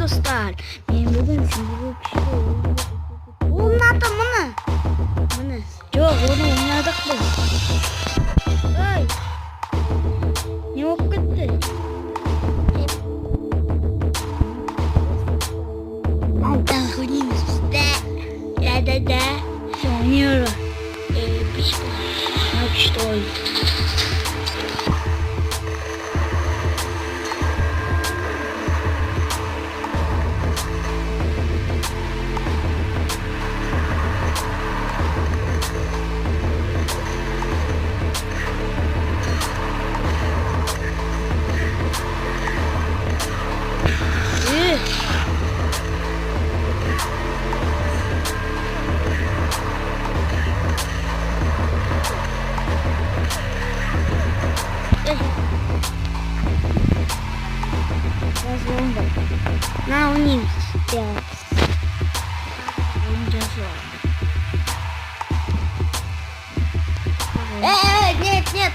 достар. Мен бүгін сіздерге күшті ойнады мұны. Жоқ, оны ойнадық біз. Ой. Не болып кетті? Алтан ойнаймыз бізде. Да. Ойнайық. Күшті ойын. На университет. Нет.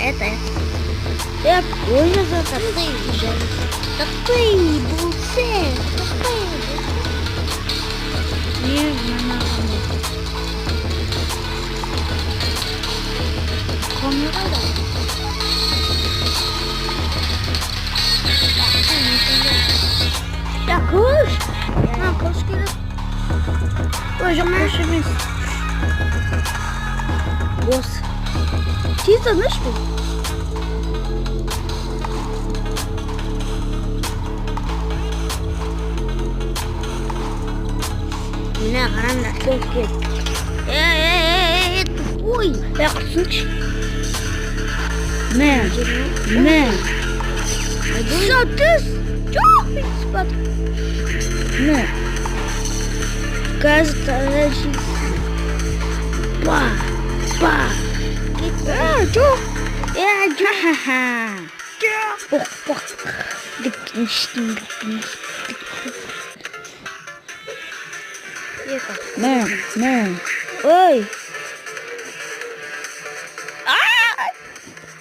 Это. Я понял, это ты же. Это ты, Булсе. Нет, не надо. Ya koş. Koş gelip. Hocam koşumuz. Boss. Siz tanış mı? Ne karanlık çok geç. Ой, я кусочек. Не. Что ты? Чё? Спад. Не. Кажется, Па. Чё? Чё? Пох. Не. Ой.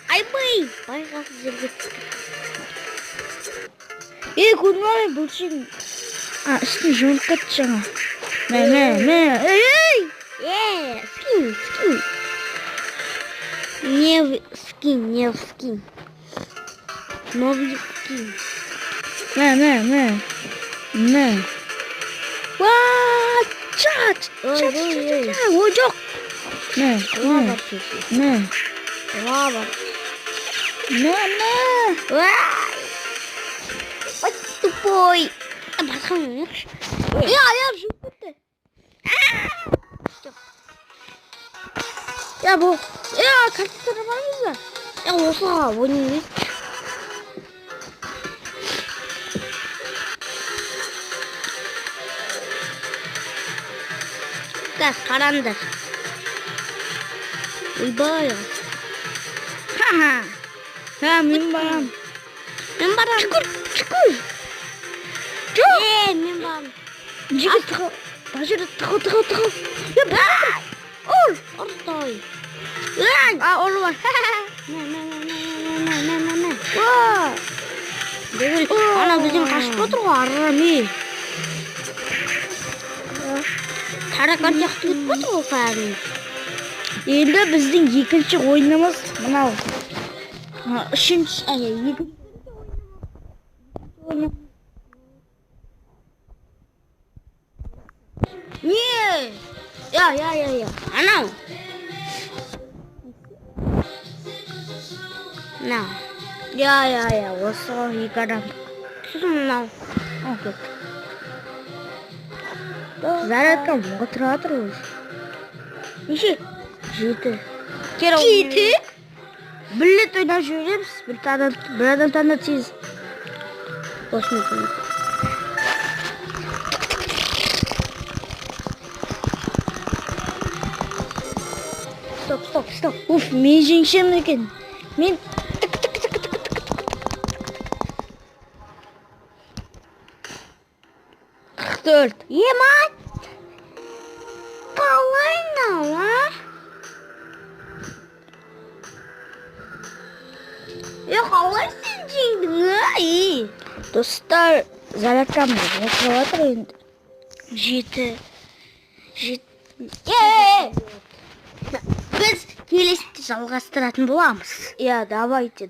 Айбай! Байғақ зіргет. Көрмей бұлшың. Үстін жауып кетті жаңа. Скин. Не скин. Новый скин. Чат. Ой, жоқ. Лава. Ой, тупой. Я в жопу-то. Как это нормально? Я ушла, вот не видишь. Так, карандаш. Ойбай. Мен барам. Шүкір. Жоқ. Мен барам. Жігіт тығыл. Бажыры тығыл. Орыстай. Оры бар. Ана бізден қашып отыр ғой, аррами. Таракан жақты кетіп отыр ғой кәдімгі. Енді біздің екінші ойынымыз мынау. Үшінші екінші ойын. Не! Я. Анау. На. Я. Осы екі адам. Сізім мынау. Зарядка мұға тұратыр өз. Неше? 7. Жеті? Бірлет ойнап жүреміз. Bir adam tane тез. Осыны көмек. Стоп. Уф, мен жеңшем екен. Мен Dört. Yemek. Kalay ne var? Ya kalay sen cindin ay. Достар, зарядкамды жасап жатыр енді. Жеті. Біз келесіде жалғастыратын боламыз. Иә, давайте.